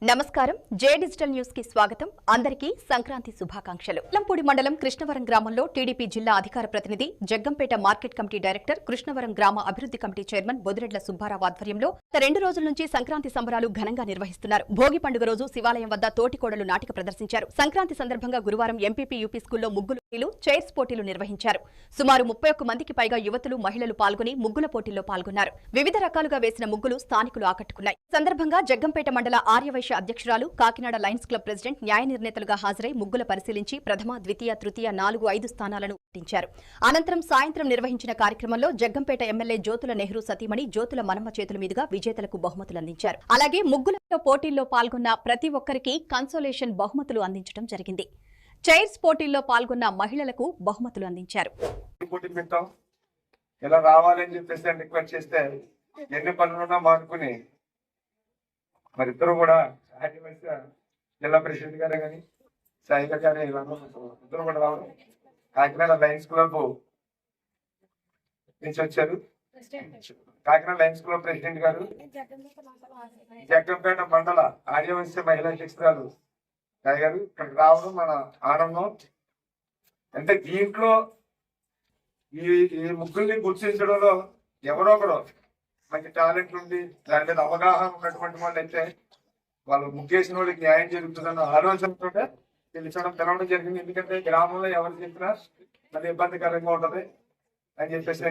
నమస్కారం. జే digital news కి స్వాగతం. అందరికీ సంక్రాంతి శుభాకాంక్షలు. లంపూడి మండలం కృష్ణవరం గ్రామంలో టీడీపీ జిల్లా అధికార ప్రతినిధి, Jaggampeta market committee director, Krishnavaram గ్రామ అభివృద్ధి కమిటీ చైర్మన్ బొదిరెడ్ల సుబ్బారావు ఆధ్వర్యంలో 2 రోజుల నుంచి సంక్రాంతి సంబరాలు ఘనంగా నిర్వహిస్తున్నారు. భోగి పండుగ రోజు శివాలయం వద్ద తోటికోడలు నాటిక ప్రదర్శించారు. సంక్రాంతి సందర్భంగా గురువారం ఎంపీపీ యూపీ స్కూల్లో ముగ్గులు చైర్స్ పోటీలు నిర్వహించారు. సుమారు 31 మందికి పైగా యువతులు, మహిళలు పాల్గొని ముగ్గుల పోటీల్లో పాల్గొన్నారు. వివిధ రకాలుగా వేసిన ముగ్గులు స్థానికులు ఆకట్టుకున్నాయి. సందర్భంగా జగ్గంపేట మండల ఆర్యవైశ్య అధ్యక్షురాలు, కాకినాడ లయన్స్ క్లబ్ ప్రెసిడెంట్, న్యాయ నిర్ణేతలుగా హాజరై ముగ్గుల పరిశీలించి ప్రథమ, ద్వితీయ, తృతీయ, 4, 5 స్థానాలను గుర్తించారు. అనంతరం సాయంత్రం నిర్వహించిన కార్యక్రమంలో జగ్గంపేట ఎమ్మెల్యే జ్యోతుల నెహ్రూ సతీమణి జ్యోతుల మనమ్మ చేతుల మీదుగా విజేతలకు బహుమతులు అందించారు. అలాగే ముగ్గుల పోటీల్లో పాల్గొన్న ప్రతి ఒక్కరికి కన్సోలేషన్ బహుమతులు అందించడం జరిగింది. చైర్స్ పోటీల్లో పాల్గొన్న మహిళలకు బహుమతులు అందించారు. ఇలా రావాలని చెప్పేసి రిక్వెస్ట్ చేస్తే ఎన్ని పనులున్నా మానుకుని మరి ఇద్దరు కూడా జిల్లా ప్రెసిడెంట్ గారే కానీ సాయిగా గారే ఇద్దరు కూడా రావడం కాకినాడ లయన్స్ క్లబ్ నుంచి వచ్చారు. కాకినాడ లయన్స్ క్లబ్ ప్రెసిడెంట్ గారు, జగ్గంపేట మండల ఆర్యవైశ్య మహిళా అధ్యక్షురాలు గారు ఇక్కడికి రావడం మన ఆనందం. అంటే దీంట్లో ఈ ముగ్గుల్ని గుర్తించడంలో ఎవరో ఒకరు మంచి టాలెంట్ ఉంది, దాని మీద అవగాహన ఉన్నటువంటి వాళ్ళు అయితే వాళ్ళు ముగ్గేసిన వాళ్ళకి న్యాయం జరుగుతుందన్న ఆలోచనతో పిలవడం జరిగింది. ఎందుకంటే గ్రామంలో ఎవరు చెప్పినా అది ఇబ్బందికరంగా ఉంటది అని చెప్పేసి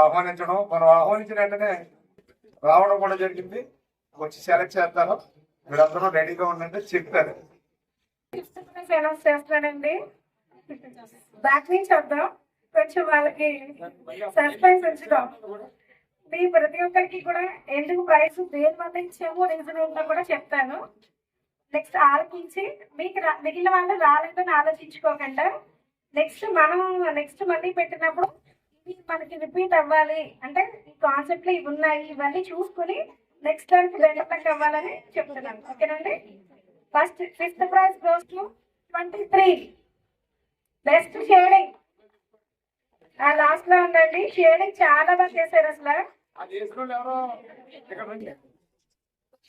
ఆహ్వానించడం, మనం ఆహ్వానించిన వెంటనే రావడం కూడా జరిగింది. వచ్చి సెలెక్ట్ చేస్తారు. మీరందరూ రెడీగా ఉండండి చెప్తారు. చేస్తానండి బ్యాక్ నుంచి వద్దాం, కొంచెం వాళ్ళకి సస్పెన్స్ ఉంచుదాం. మీ ప్రతి ఒక్కరికి కూడా ఎందుకు ప్రైస్ దేని వల్ల ఇచ్చామో రీజన్ ఏంటో కూడా చెప్తాను. నెక్స్ట్ ఆలోచించి మీకు మిగిలిన వాళ్ళు రాలేదని ఆలోచించుకోకుండా నెక్స్ట్ మళ్ళీ పెట్టినప్పుడు ఇవి మనకి రిపీట్ అవ్వాలి అంటే ఈ కాన్సెప్ట్లు ఇవి ఉన్నాయి, ఇవన్నీ చూసుకుని నెక్స్ట్ దానికి డెవలప్మెంట్ అవ్వాలని చెప్తున్నాను. ఓకేనండి. First 5th prize goes to 23 best shading. Last లో ఉందండి. షేడింగ్ చాలా బాగా చేశారు. అసలు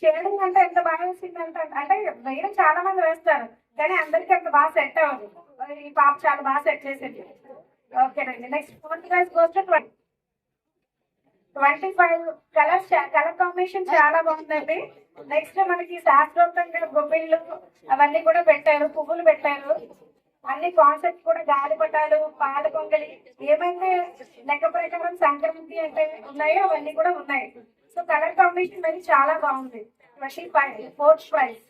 షేడింగ్ అంటే ఎంత బాగా వేసింది అంటే వేరే చాలా మంది వేస్తారు కానీ అందరికి అంత బాగా సెట్ అవ్వదు. ఈ పాప చాలా బాగా సెట్ చేసింది. ఓకేనండి. Next 4th prize goes to 25 colour combination చాలా బాగుందండి. నెక్స్ట్ మనకి శాస్త్రోక్తంగా గొబ్బిళ్ళు అవన్నీ కూడా పెట్టారు, పువ్వులు పెట్టారు. అన్ని కాన్సెప్ట్ కూడా గాలిపటాలు, పాల పొంగలి ఏమైతే లెక్క ప్రకారం సంక్రాంతి అంటే ఉన్నాయో అవన్నీ కూడా ఉన్నాయి. సో కలర్ కాంబినేషన్ మరి చాలా బాగుంది. 25 4th prize.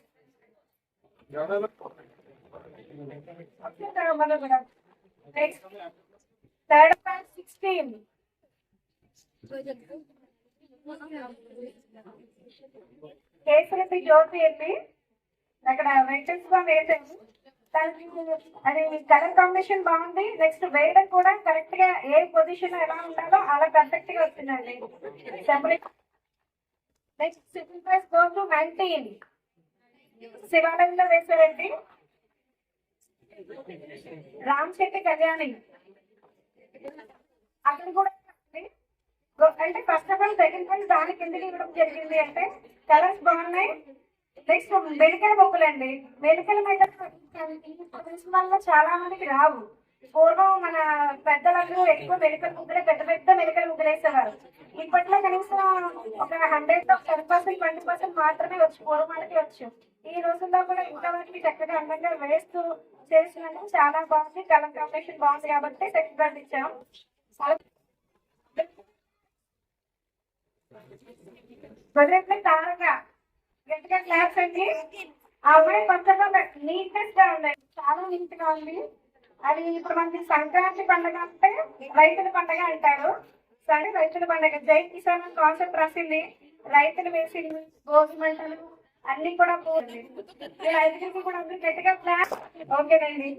Next 3rd prize 16 Kesari Jyothi అండి. అక్కడ వెంకటేశ్వర స్వామి వేసాము. అది కలర్ కాంబినేషన్ బాగుంది. నెక్స్ట్ వేయడం కూడా కరెక్ట్ గా ఏ పొజిషన్ ఎలా ఉండాలో అలా పర్ఫెక్ట్ గా వచ్చిందండి. Next 2nd prize goes to 19 శివాలయంలో వేశారండి. రామ్ శెట్టి కళ్యాణి అక్కడ కూడా అంటే first of all 2nd praise దానికి ఎందుకు ఇవ్వడం జరిగింది అంటే కలర్స్ బాగున్నాయి. Next medical ముగ్గులండి. మెడికల్ వల్ల చాలా మందికి రావు. పూర్వం మన పెద్దవాళ్ళు ఎక్కువ మెడికల్ ముగ్గులే పెద్ద పెద్ద మెడికల్ ముగ్గులు వేసేవారు. ఇప్పట్లో కనీసం ఒక 100లో 10%, 20% మాత్రమే వచ్చు, పూర్వం వాళ్ళకి వచ్చు. ఈ రోజుల్లో కూడా ఇంకా వాటికి చక్కగా అందంగా వేస్తూ చేసినందుకు చాలా బాగుంది. కలర్ కాంబినేషన్ బాగుంది కాబట్టి 2nd ప్రైజ్ ఇచ్చాం. తారగా గట్టిగా క్లాస్ అండి. ఆ అమ్మాయి కొంచెం నీట్నెస్ గా ఉంది, చాలా నీట్ గా ఉంది. అది ఇప్పుడు మనకి సంక్రాంతి పండుగ అంటే రైతుల పండుగ అంటారు. సరే రైతుల పండుగ జై కిసాన్ కాన్సెప్ట్ రాసింది. రైతులు వేసింది భోగి మంటలు అన్ని కూడా పోతుంది. రైతులకి కూడా గట్టిగా క్లాస్. ఓకేనండి.